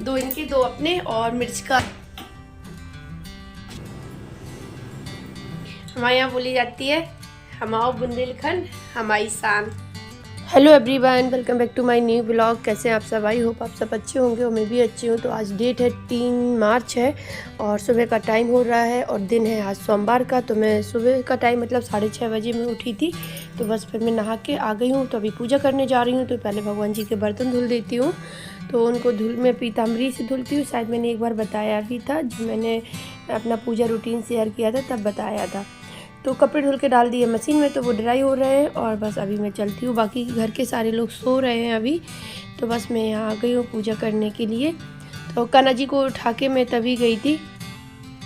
दो इनके दो अपने और मिर्च का। हमारे यहाँ बोली जाती है हमाओ बुंदेलखंड हमारी शान। Hello everyone, welcome back to my new blog. कैसे हैं आप सब? आई होप आप सब अच्छे होंगे और मैं भी अच्छी हूँ। तो आज डेट है 3 मार्च है और सुबह का टाइम हो रहा है और दिन है आज सोमवार का। तो मैं सुबह का टाइम मतलब 6:30 बजे में उठी थी। तो बस फिर मैं नहा के आ गई हूँ। तो अभी पूजा करने जा रही हूँ। तो पहले भगवान जी के बर्तन धुल देती हूँ। तो उनको मैं पीताम्बरी से धुलती हूँ। शायद मैंने एक बार बताया भी था, जब मैंने अपना पूजा रूटीन शेयर किया था तब बताया था। तो कपड़े धुल के डाल दिए मशीन में, तो वो ड्राई हो रहे हैं और बस अभी मैं चलती हूँ। बाकी घर के सारे लोग सो रहे हैं अभी। तो बस मैं यहाँ आ गई हूँ पूजा करने के लिए। तो कान्हा जी को उठा के मैं तभी गई थी,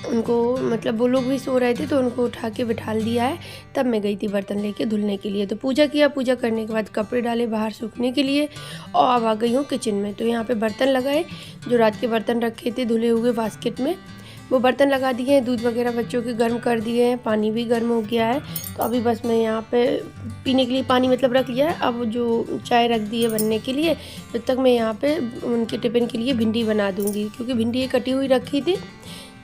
उनको मतलब वो लोग भी सो रहे थे तो उनको उठा के बिठाल दिया है। तब मैं गई थी बर्तन लेके धुलने के लिए। तो पूजा किया, पूजा करने के बाद कपड़े डाले बाहर सूखने के लिए और अब आ गई हूँ किचन में। तो यहाँ पे बर्तन लगाए, जो रात के बर्तन रखे थे धुले हुए बास्केट में, वो बर्तन लगा दिए हैं। दूध वगैरह बच्चों के गर्म कर दिए हैं, पानी भी गर्म हो गया है। तो अभी बस मैं यहाँ पे पीने के लिए पानी मतलब रख लिया है। अब जो चाय रख दी है बनने के लिए, जब तक मैं यहाँ पे उनके टिफ़िन के लिए भिंडी बना दूँगी, क्योंकि भिंडी कटी हुई रखी थी।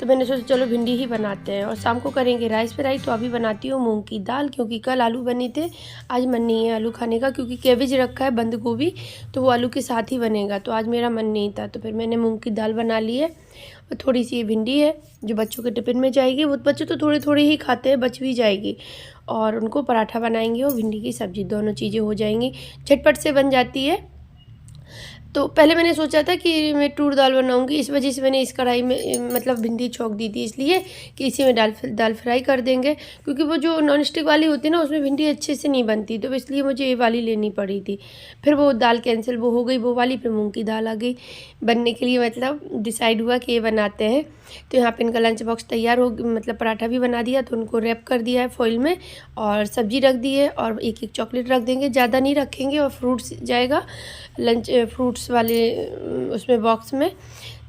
तो मैंने सोचा चलो भिंडी ही बनाते हैं और शाम को करेंगे राइस फ्राई। तो अभी बनाती हूँ मूंग की दाल, क्योंकि कल आलू बने थे, आज मन नहीं है आलू खाने का, क्योंकि कैबेज रखा है बंद गोभी, तो वो आलू के साथ ही बनेगा। तो आज मेरा मन नहीं था, तो फिर मैंने मूंग की दाल बना ली है। और थोड़ी सी ये भिंडी है जो बच्चों के टिफ़िन में जाएगी। वो बच्चे तो थोड़े थोड़े ही खाते हैं, बच भी जाएगी। और उनको पराठा बनाएंगे और भिंडी की सब्ज़ी, दोनों चीज़ें हो जाएंगी, झटपट से बन जाती है। तो पहले मैंने सोचा था कि मैं टूर दाल बनाऊंगी, इस वजह से मैंने इस कढ़ाई में मतलब भिंडी छौंक दी थी, इसलिए कि इसी में दाल फ्राई कर देंगे। क्योंकि वो जो नॉन स्टिक वाली होती है ना, उसमें भिंडी अच्छे से नहीं बनती, तो इसलिए मुझे ये वाली लेनी पड़ी थी। फिर वो दाल कैंसिल वो हो गई वो वाली, फिर मूँग की दाल आ गई बनने के लिए। मतलब डिसाइड हुआ कि ये बनाते हैं। तो यहाँ पे इनका लंच बॉक्स तैयार हो, मतलब पराठा भी बना दिया, तो उनको रैप कर दिया है फॉइल में और सब्जी रख दी है और एक एक चॉकलेट रख देंगे, ज़्यादा नहीं रखेंगे। और फ्रूट्स जाएगा लंच फ्रूट्स वाले उसमें बॉक्स में,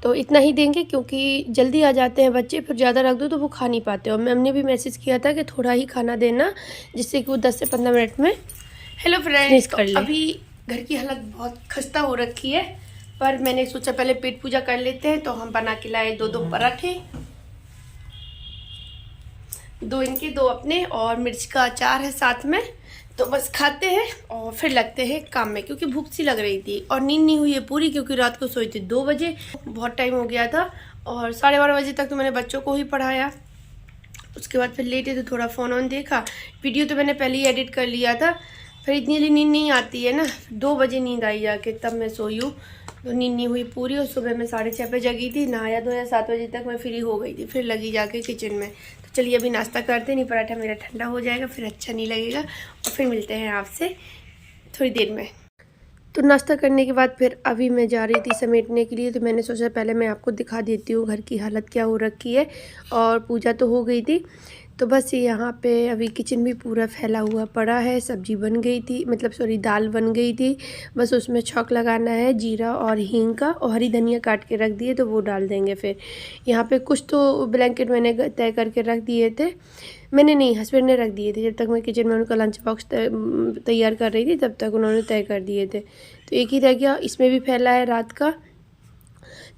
तो इतना ही देंगे, क्योंकि जल्दी आ जाते हैं बच्चे, फिर ज़्यादा रख दो तो वो खा नहीं पाते। और मैम ने भी मैसेज किया था कि थोड़ा ही खाना देना, जिससे कि वो 10 से 15 मिनट में हेलो फ्रेंड्स कर ले। अभी घर की हालत बहुत खस्ता हो रखी है, पर मैंने सोचा पहले पेट पूजा कर लेते हैं। तो हम बना के लाए 2 पराठे, 2 इनके 2 अपने, और मिर्च का अचार है साथ में। तो बस खाते हैं और फिर लगते हैं काम में, क्योंकि भूख सी लग रही थी और नींद नहीं हुई है पूरी, क्योंकि रात को सोई थी 2 बजे, बहुत टाइम हो गया था। और 12:30 बजे तक तो मैंने बच्चों को ही पढ़ाया। उसके बाद फिर लेटे तो थोड़ा फ़ोन ऑन देखा, वीडियो तो मैंने पहले ही एडिट कर लिया था। फिर इतनी जल्दी नींद नहीं आती है ना, 2 बजे नींद आई जाके, तब मैं सोई हूँ। तो नींद नहीं हुई पूरी और सुबह मैं 6:30 पे जगी थी, नहाया धोया 7 बजे तक मैं फ्री हो गई थी। फिर लगी जाके किचन में। तो चलिए अभी नाश्ता करते, नहीं पराठा मेरा ठंडा हो जाएगा, फिर अच्छा नहीं लगेगा। और फिर मिलते हैं आपसे थोड़ी देर में। तो नाश्ता करने के बाद फिर अभी मैं जा रही थी समेटने के लिए। तो मैंने सोचा पहले मैं आपको दिखा देती हूँ घर की हालत क्या हो रखी है। और पूजा तो हो गई थी, तो बस यहाँ पे अभी किचन भी पूरा फैला हुआ पड़ा है। सब्जी बन गई थी, मतलब सॉरी दाल बन गई थी, बस उसमें छौंक लगाना है जीरा और हींग का, और हरी धनिया काट के रख दिए तो वो डाल देंगे। फिर यहाँ पे कुछ तो ब्लैंकेट मैंने तय करके रख दिए थे, मैंने नहीं हस्बैंड ने रख दिए थे। जब तक मैं किचन में उनका लंच बॉक्स तैयार कर रही थी तब तक उन्होंने तय कर दिए थे। तो एक ही रह गया, इसमें भी फैला है रात का,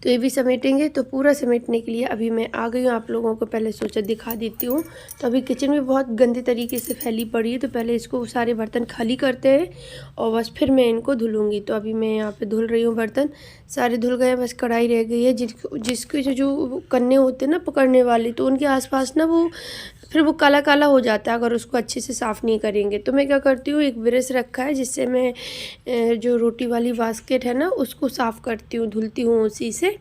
तो ये भी समेटेंगे। तो पूरा समेटने के लिए अभी मैं आ गई हूँ, आप लोगों को पहले सोचा दिखा देती हूँ। तो अभी किचन में बहुत गंदे तरीके से फैली पड़ी है, तो पहले इसको सारे बर्तन खाली करते हैं और बस फिर मैं इनको धुलूँगी। तो अभी मैं यहाँ पे धुल रही हूँ, बर्तन सारे धुल गए, बस कढ़ाई रह गई है। जिसके जो कन्ने होते हैं ना पकड़ने वाले, तो उनके आसपास ना वो फिर वो काला काला हो जाता है अगर उसको अच्छे से साफ़ नहीं करेंगे। तो मैं क्या करती हूँ, एक ब्रश रखा है जिससे मैं जो रोटी वाली बास्केट है ना उसको साफ़ करती हूँ, धुलती हूँ उसी से,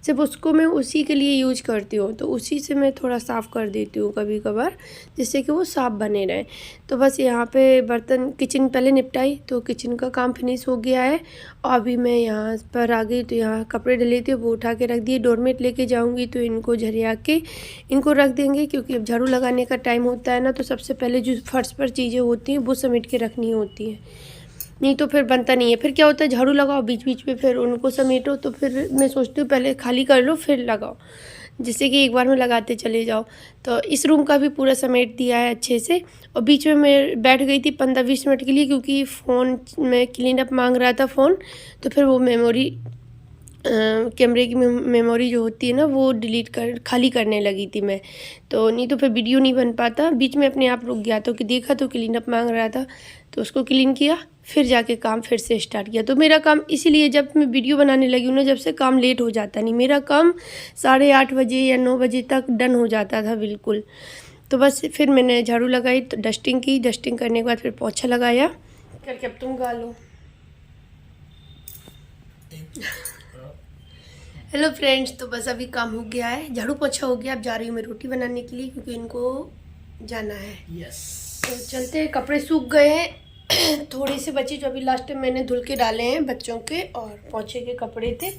सिर्फ उसको मैं उसी के लिए यूज करती हूँ। तो उसी से मैं थोड़ा साफ़ कर देती हूँ कभी कभार, जिससे कि वो साफ़ बने रहें। तो बस यहाँ पे बर्तन किचन पहले निपटाई, तो किचन का काम फिनिश हो गया है। और अभी मैं यहाँ पर आ गई, तो यहाँ कपड़े डले थे वो उठा के रख दिए। डोरमेट लेके जाऊँगी तो इनको झरिया के इनको रख देंगे, क्योंकि अब झाड़ू लगाने का टाइम होता है ना, तो सबसे पहले जो फर्श पर चीज़ें होती हैं वो समेट के रखनी होती हैं, नहीं तो फिर बनता नहीं है। फिर क्या होता है, झाड़ू लगाओ बीच बीच में फिर उनको समेटो, तो फिर मैं सोचती हूँ पहले खाली कर लो फिर लगाओ, जिससे कि एक बार में लगाते चले जाओ। तो इस रूम का भी पूरा समेट दिया है अच्छे से। और बीच में मैं बैठ गई थी 15-20 मिनट के लिए, क्योंकि फ़ोन में क्लीन अप मांग रहा था फ़ोन, तो फिर वो मेमोरी कैमरे की मेमोरी जो होती है ना वो खाली करने लगी थी मैं, तो नहीं तो फिर वीडियो नहीं बन पाता। बीच में अपने आप रुक गया तो कि देखा तो क्लीन अप मांग रहा था तो उसको क्लीन किया, फिर जाके काम फिर से स्टार्ट किया। तो मेरा काम इसीलिए जब मैं वीडियो बनाने लगी हूँ ना, जब से काम लेट हो जाता नहीं, मेरा काम 8:30 बजे या 9 बजे तक डन हो जाता था बिल्कुल। तो बस फिर मैंने झाड़ू लगाई तो डस्टिंग की, डस्टिंग करने के बाद फिर पोछा लगाया करके। अब तुम गा लो। हेलो फ्रेंड्स, तो बस अभी काम हो गया है, झाड़ू पोछा हो गया। अब जा रही हूँ मैं रोटी बनाने के लिए क्योंकि इनको जाना है। तो चलते हैं। कपड़े सूख गए हैं थोड़े से बचे जो अभी लास्ट टाइम मैंने धुल के डाले हैं बच्चों के, और पोछे के कपड़े थे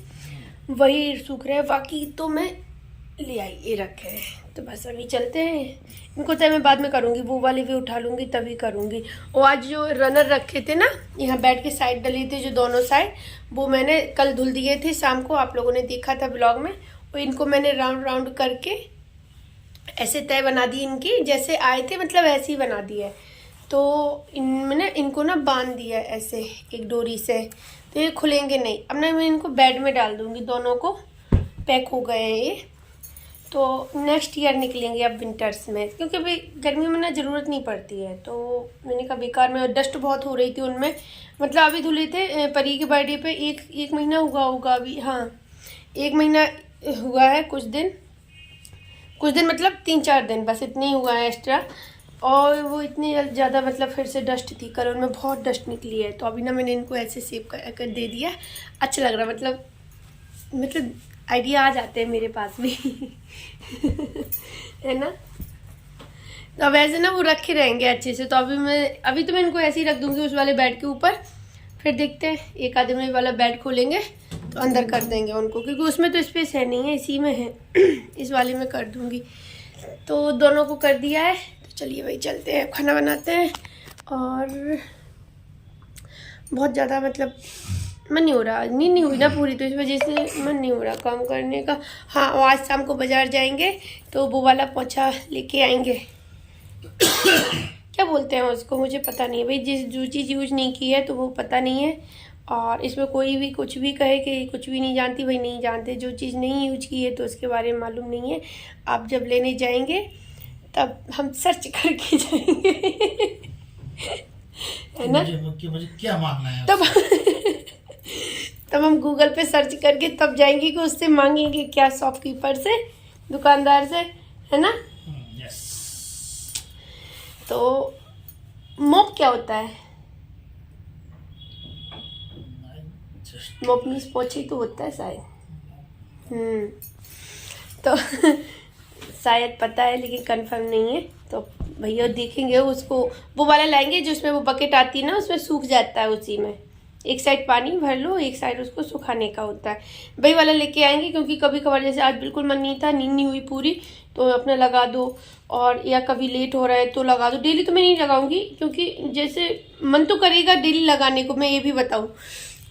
वही सूख रहे हैं, बाकी तो मैं ले आई, ये रखे हैं। तो बस अभी चलते हैं। इनको तो मैं बाद में करूँगी, वो वाले भी उठा लूँगी तभी करूँगी। और आज जो रनर रखे थे ना यहाँ बेड के साइड डले थे जो दोनों साइड, वो मैंने कल धुल दिए थे शाम को, आप लोगों ने देखा था ब्लॉग में। और इनको मैंने राउंड राउंड करके ऐसे तय बना दी इनकी, जैसे आए थे मतलब ऐसे ही बना दिया है। तो मैंने इनको ना बांध दिया है ऐसे एक डोरी से, तो ये खुलेंगे नहीं। अब ना मैं इनको बेड में डाल दूँगी, दोनों को पैक हो गए हैं ये। तो नेक्स्ट ईयर निकलेंगे अब विंटर्स में, क्योंकि अभी गर्मी में ना ज़रूरत नहीं पड़ती है। तो मैंने कहा बेकार में, डस्ट बहुत हो रही थी उनमें। मतलब अभी धुले थे परी के बर्थडे पे, एक महीना हुआ होगा अभी, हाँ 1 महीना हुआ है, कुछ दिन मतलब 3-4 दिन, बस इतनी ही हुआ है एक्स्ट्रा। और वो इतनी ज़्यादा मतलब फिर से डस्ट थी, कल उनमें बहुत डस्ट निकली है। तो अभी ना मैंने इनको ऐसे सेव कर दे दिया, अच्छा लग रहा, मतलब आइडिया आ जाते हैं मेरे पास भी है ना। तो अब ऐसे ना वो रखे रहेंगे अच्छे से। तो अभी तो मैं इनको ऐसे ही रख दूंगी उस वाले बेड के ऊपर, फिर देखते हैं एक आधे मिनट वाला बेड खोलेंगे तो अंदर कर देंगे उनको, क्योंकि उसमें तो स्पेस है नहीं है, इसी में है इस वाले में कर दूंगी। तो दोनों को कर दिया है, तो चलिए भाई चलते हैं, खाना बनाते हैं। और बहुत ज़्यादा मतलब मन नहीं हो रहा, नींद नहीं हुई ना पूरी, तो इस वजह से मन नहीं हो रहा काम करने का। हाँ, आज शाम को बाज़ार जाएंगे तो वो वाला पोछा लेके आएंगे क्या बोलते हैं उसको, मुझे पता नहीं है भाई। जो चीज़ यूज नहीं की है तो वो पता नहीं है। और इसमें कोई भी कुछ भी कहे कि कुछ भी नहीं जानती, भाई नहीं जानते। जो चीज़ नहीं यूज की है तो उसके बारे में मालूम नहीं है। आप जब लेने जाएंगे तब हम सर्च करके जाएंगे है ना। मुझे क्या मांगना है तब हम गूगल पे सर्च करके तब जाएंगे कि उससे मांगेंगे क्या, शॉपकीपर से, दुकानदार से, है ना। यस। तो मोप क्या होता है? मोप मीन्स पोछे तो होता है शायद। तो शायद पता है लेकिन कंफर्म नहीं है। तो भैया देखेंगे उसको, वो वाला लाएंगे जो उसमें वो बकेट आती है ना, उसमें सूख जाता है, उसी में एक साइड पानी भर लो, एक साइड उसको सुखाने का होता है। वही वाला लेके आएंगे, क्योंकि कभी कभार जैसे आज बिल्कुल मन नहीं था, नींद नहीं हुई पूरी, तो अपना लगा दो। और या कभी लेट हो रहा है तो लगा दो। डेली तो मैं नहीं लगाऊंगी, क्योंकि जैसे मन तो करेगा डेली लगाने को, मैं ये भी बताऊं,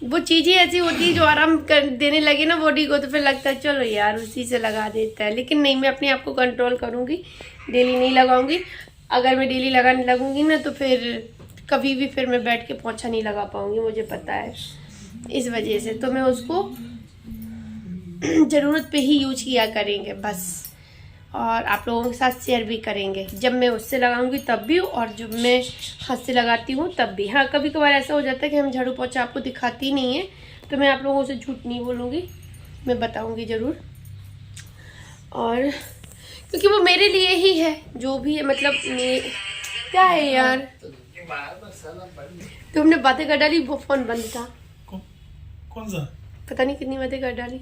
वो चीज़ें ऐसी होती है जो आराम कर देने लगे ना बॉडी को, तो फिर लगता है चलो यार उसी से लगा देता है। लेकिन नहीं, मैं अपने आप को कंट्रोल करूँगी, डेली नहीं लगाऊंगी। अगर मैं डेली लगाने लगूंगी ना तो फिर कभी भी फिर मैं बैठ के पोछा नहीं लगा पाऊंगी, मुझे पता है। इस वजह से तो मैं उसको ज़रूरत पे ही यूज किया करेंगे बस। और आप लोगों के साथ शेयर भी करेंगे, जब मैं उससे लगाऊंगी तब भी, और जब मैं हाथ से लगाती हूँ तब भी। हाँ, कभी कभार ऐसा हो जाता है कि हम झाड़ू पोछा आपको दिखाती नहीं है, तो मैं आप लोगों से झूठ नहीं बोलूँगी, मैं बताऊँगी ज़रूर। और क्योंकि वो मेरे लिए ही है, जो भी है, मतलब क्या है यार, तुमने बातें कर डाली, वो फोन बंद था। कौन सा? पता नहीं कितनी बातें कर डाली।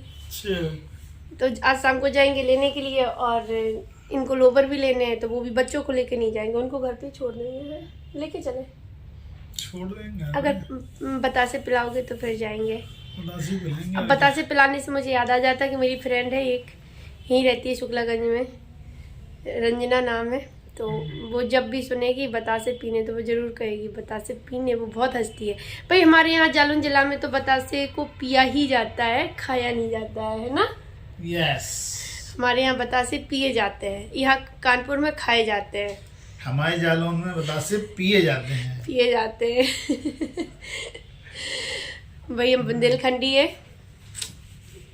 तो आज शाम को जाएंगे लेने के लिए, और इनको लोवर भी लेने हैं, तो वो भी बच्चों को लेके नहीं जाएंगे, उनको घर पे छोड़ देंगे। लेके चले, छोड़ देंगे। अगर बतासे पिलाओगे तो फिर जाएंगे। अब बतासे पिलाने से मुझे याद आ जाता है कि मेरी फ्रेंड है एक, यहीं रहती है शुक्लागंज में, रंजना नाम है। तो वो जब भी सुनेगी बतासे पीने, तो वो ज़रूर कहेगी बतासे पीने। वो बहुत हंसती है भाई। हमारे यहाँ जालौन जिला में तो बतासे को पिया ही जाता है, खाया नहीं जाता है ना। यस। हमारे यहाँ बतासे पिए जाते हैं, यहाँ कानपुर में खाए जाते हैं। हमारे जालौन में बतासे पिए जाते हैं भाई हम बुंदेलखंडी है,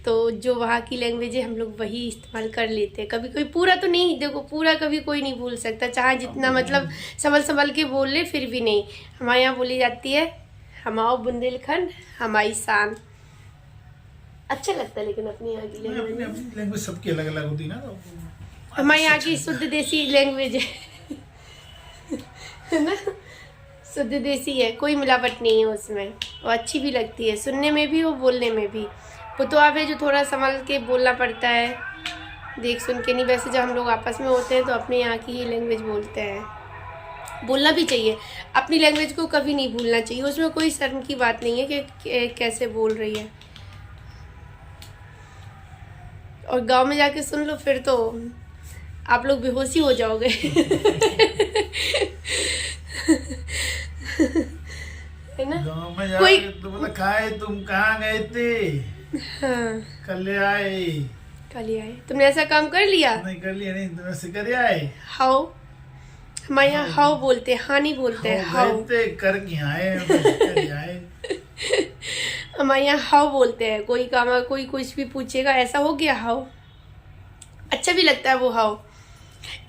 तो जो वहाँ की लैंग्वेज है हम लोग वही इस्तेमाल कर लेते हैं। कभी कोई पूरा तो नहीं, देखो पूरा कभी कोई नहीं भूल सकता, चाहे जितना मतलब संभल के बोल ले फिर भी नहीं। हमारे यहाँ बोली जाती है हमाओ बुंदेलखंड हमारी शान। अच्छा लगता है लेकिन अपनी यहाँ की लैंग्वेज सबकी अलग अलग होती है ना, तो हमारे यहाँ की शुद्ध देसी लैंग्वेज है ना, शुद्ध देसी है, कोई मिलावट नहीं है उसमें, और अच्छी भी लगती है सुनने में भी और बोलने में भी। वो तो आप है जो थोड़ा संभल के बोलना पड़ता है, देख सुन के नहीं। वैसे जब हम लोग आपस में होते हैं तो अपने यहाँ की ही लैंग्वेज बोलते हैं, बोलना भी चाहिए। अपनी लैंग्वेज को कभी नहीं भूलना चाहिए, उसमें कोई शर्म की बात नहीं है कि कैसे बोल रही है। और गांव में जाके सुन लो फिर तो आप लोग बेहोश ही हो जाओगे। है ना, गाँव में जाके तो बोला खाए तुम कहाँ गए थे? हाँ कल आए। तुमने ऐसा काम कर लिया? नहीं कर लिया, नहीं तुम ऐसे कर आए। हाउ, हमारे यहाँ हाउ बोलते हैं, हाँ नहीं बोलते हैं, हाउ करके आए। हमारे यहाँ हाउ बोलते हैं। कोई काम कोई कुछ भी पूछेगा ऐसा हो गया हाउ, अच्छा भी लगता है वो हाउ।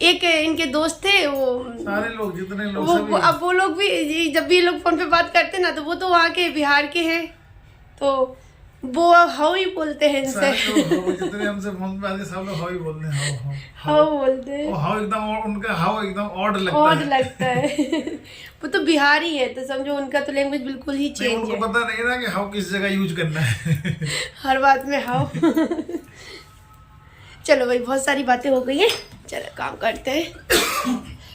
एक इनके दोस्त थे, वो सारे लोग जितने लोग अब वो लोग भी जब भी ये लोग फोन पे बात करते ना तो वो तो वहाँ के बिहार के हैं, तो वो हाउ ही बोलते हैं इनसे। जितने हमसे फोन पे आते सब लोग हाउ ही बोलते हैं, हाउ बोलते हैं। हाउ एकदम, उनका हाउ एकदम ऑड लगता है। वो तो बिहारी है तो समझो उनका तो लैंग्वेज बिल्कुल ही चेंज है। उनको पता नहीं ना कि हाउ किस जगह यूज करना है। हर बात में हाउ। चलो भाई बहुत सारी बातें हो गई है, चलो काम करते हैं।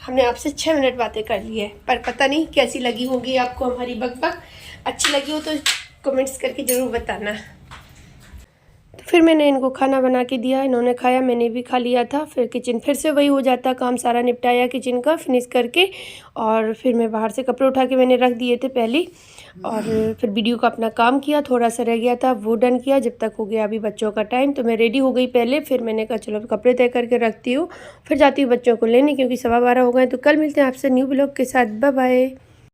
हमने आपसे 6 मिनट बातें कर ली है, पर पता नहीं कैसी लगी होगी आपको हमारी बकबक। अच्छी लगी हो तो कमेंट्स करके ज़रूर बताना। तो फिर मैंने इनको खाना बना के दिया, इन्होंने खाया, मैंने भी खा लिया था। फिर किचन फिर से वही हो जाता, काम सारा निपटाया किचन का फिनिश करके, और फिर मैं बाहर से कपड़े उठा के मैंने रख दिए थे पहले, और फिर वीडियो का अपना काम किया, थोड़ा सा रह गया था वो डन किया। जब तक हो गया अभी बच्चों का टाइम, तो मैं रेडी हो गई पहले, फिर मैंने कहा चलो कपड़े तय करके रखती हूँ, फिर जाती हूँ बच्चों को लेने, क्योंकि 12:15 हो गए। तो कल मिलते हैं आपसे न्यू ब्लॉग के साथ, बाय बाय।